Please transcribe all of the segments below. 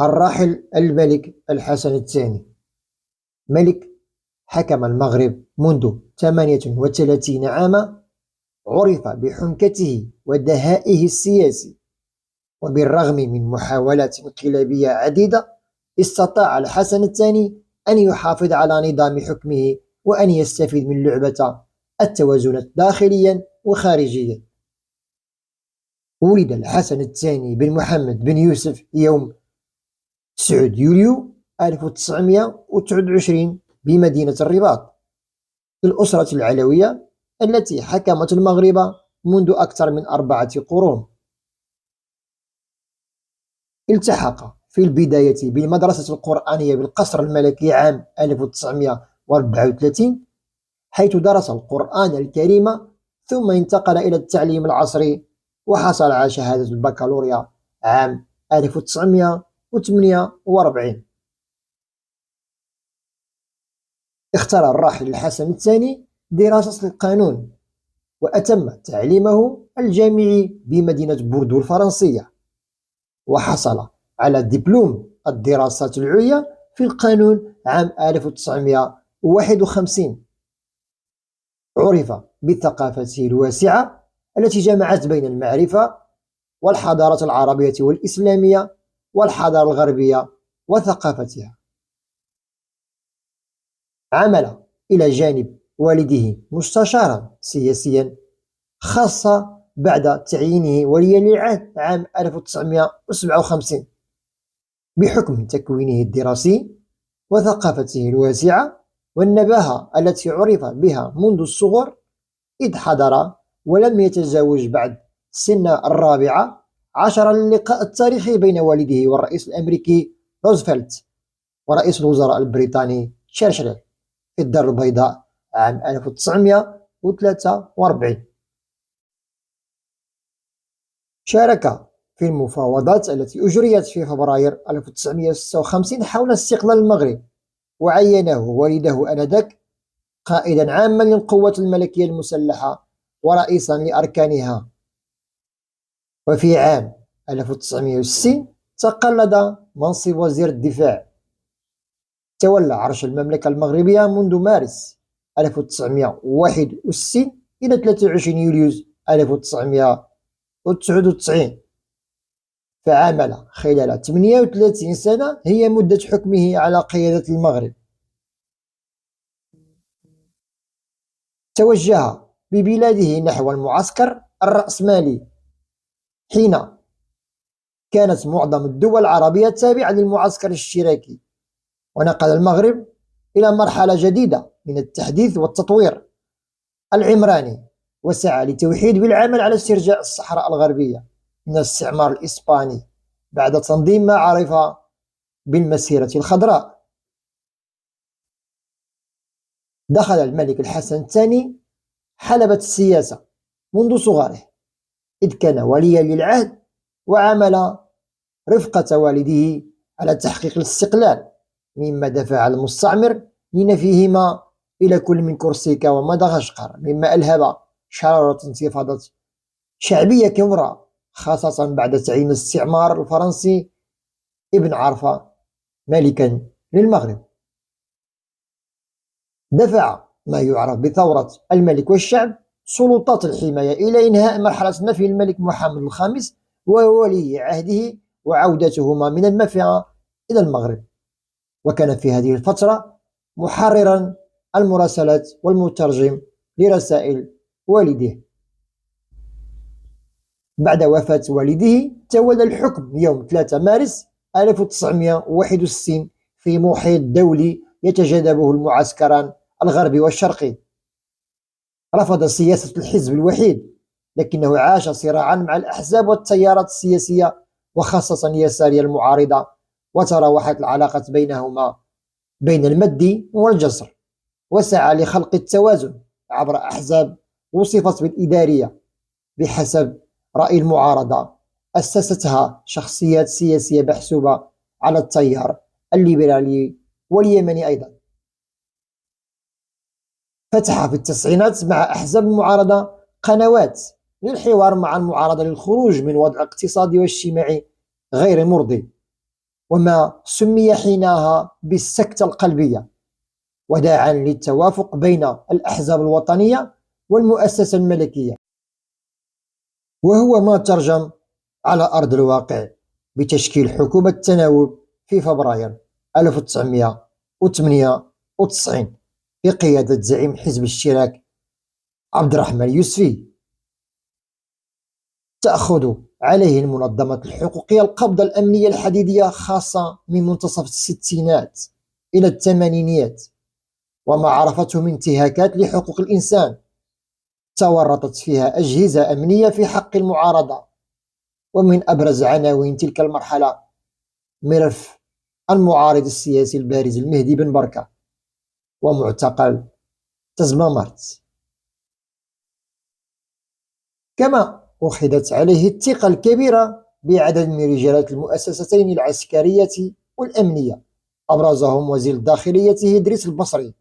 الراحل الملك الحسن الثاني، ملك حكم المغرب منذ 38 عاما، عرف بحنكته ودهائه السياسي، وبالرغم من محاولات انقلابية عديدة استطاع الحسن الثاني أن يحافظ على نظام حكمه وأن يستفيد من لعبة التوازن داخليا وخارجيا. ولد الحسن الثاني بن محمد بن يوسف يوم 9 يوليو 1929 بمدينة الرباط، في الأسرة العلوية التي حكمت المغرب منذ أكثر من 4 قرون. التحق في البداية بالمدرسة القرآنية بالقصر الملكي عام 1934، حيث درس القرآن الكريم، ثم انتقل إلى التعليم العصري وحصل على شهادة البكالوريا عام 1948. اختار الراحل الحسن الثاني دراسة القانون، وأتم تعليمه الجامعي بمدينة بوردو الفرنسية، وحصل على دبلوم الدراسات العليا في القانون عام 1951. عرف بثقافته الواسعة التي جمعت بين المعرفة والحضارة العربية والإسلامية والحضارة الغربية وثقافتها. عمل إلى جانب والده مستشارا سياسيا، خاصة بعد تعيينه وليا للعهد عام 1957. بحكم تكوينه الدراسي وثقافته الواسعة والنباهة التي عرف بها منذ الصغر، إذ حضر ولم يتزوج بعد سن 14 للقاء التاريخي بين والده والرئيس الأمريكي روزفلت ورئيس الوزراء البريطاني تشرشل في الدار البيضاء عام 1943. شارك في المفاوضات التي أجريت في فبراير 1956 حول استقلال المغرب، وعينه والده آنذاك قائدا عاما للقوات الملكية المسلحة ورئيسا لأركانها. وفي عام 1960 تقلد منصب وزير الدفاع. تولى عرش المملكة المغربية منذ مارس 1961 إلى 23 يوليو 1999، فعمل خلال 38 سنة هي مدة حكمه على قيادة المغرب. توجه ببلاده نحو المعسكر الرأسمالي، حين كانت معظم الدول العربية تابعة للمعسكر الاشتراكي، ونقل المغرب إلى مرحلة جديدة من التحديث والتطوير العمراني، وسعى لتوحيد بالعمل على استرجاع الصحراء الغربية من الاستعمار الإسباني بعد تنظيم ما عرف بالمسيرة الخضراء. دخل الملك الحسن الثاني حلبة السياسة منذ صغره، إذ كان وليا للعهد وعمل رفقة والده على تحقيق الاستقلال، مما دفع المستعمر لنفيهما إلى كل من كورسيكا ومدغشقر، مما ألهب شرارة انتفاضة شعبية كبرى، خاصة بعد تعيين الاستعمار الفرنسي ابن عرفة ملكا للمغرب. دفع ما يعرف بثورة الملك والشعب سلطات الحماية إلى إنهاء مرحلة نفي الملك محمد الخامس وولي عهده وعودتهما من المنفى إلى المغرب، وكان في هذه الفترة محررا المراسلات والمترجم لرسائل والده. بعد وفاة والده تولى الحكم يوم 3 مارس 1961 في محيط دولي يتجاذبه المعسكران الغربي والشرقي. رفض سياسة الحزب الوحيد، لكنه عاش صراعا مع الأحزاب والتيارات السياسية وخاصة اليسارية المعارضة، وتراوحت العلاقة بينهما بين المد والجزر، وسعى لخلق التوازن عبر أحزاب وصفت بالإدارية بحسب رأي المعارضة، أسستها شخصيات سياسية محسوبة على التيار الليبرالي واليمني أيضا. فتح في التسعينات مع أحزاب المعارضة قنوات للحوار مع المعارضة للخروج من وضع اقتصادي واجتماعي غير مرضي، وما سمي حينها بالسكتة القلبية، وداعا للتوافق بين الأحزاب الوطنية والمؤسسة الملكية، وهو ما ترجم على أرض الواقع بتشكيل حكومة التناوب في فبراير 1998 بقيادة زعيم حزب الاشتراك عبد الرحمن يوسفي. تأخذ عليه المنظمات الحقوقية القبضة الأمنية الحديدية، خاصة من منتصف الستينات إلى الثمانينيات، وما عرفته من انتهاكات لحقوق الإنسان تورطت فيها أجهزة أمنية في حق المعارضة. ومن أبرز عناوين تلك المرحلة ملف المعارض السياسي البارز المهدي بن بركة ومعتقل تزمامرت، كما أخذت عليه الثقة الكبيرة بعدد من رجالات المؤسستين العسكرية والأمنية، أبرزهم وزير الداخلية إدريس البصري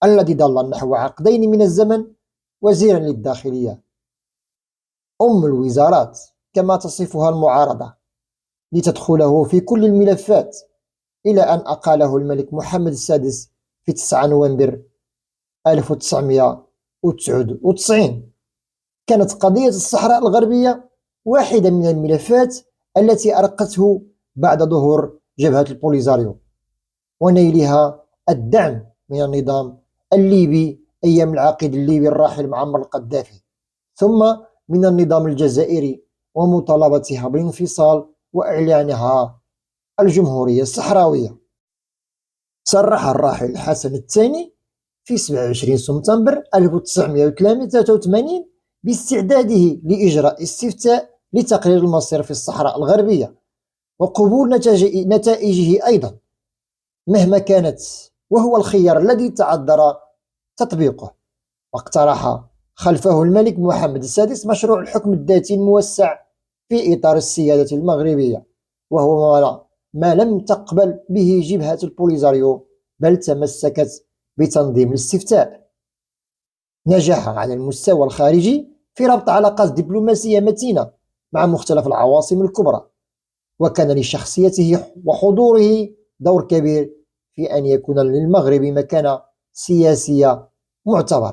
الذي ظل نحو عقدين من الزمن وزيرا للداخلية، أم الوزارات كما تصفها المعارضة، لتدخله في كل الملفات، إلى أن أقاله الملك محمد السادس في 9 نوفمبر 1999. كانت قضية الصحراء الغربية واحدة من الملفات التي أرقته بعد ظهور جبهة البوليزاريو ونيلها الدعم من النظام الليبي أيام العقيد الليبي الراحل معمر القذافي، ثم من النظام الجزائري ومطالبتها بالانفصال وإعلانها الجمهورية الصحراوية. صرح الراحل حسن الثاني في 27 سبتمبر 1983 باستعداده لإجراء استفتاء لتقرير المصير في الصحراء الغربية وقبول نتائجه أيضا مهما كانت، وهو الخيار الذي تعذر تطبيقه. واقترح خلفه الملك محمد السادس مشروع الحكم الذاتي الموسع في إطار السيادة المغربية، وهو ما لم تقبل به جبهة البوليزاريو، بل تمسكت بتنظيم الاستفتاء. نجح على المستوى الخارجي في ربط علاقات دبلوماسية متينة مع مختلف العواصم الكبرى، وكان لشخصيته وحضوره دور كبير في أن يكون للمغرب مكانة سياسية معتبرة.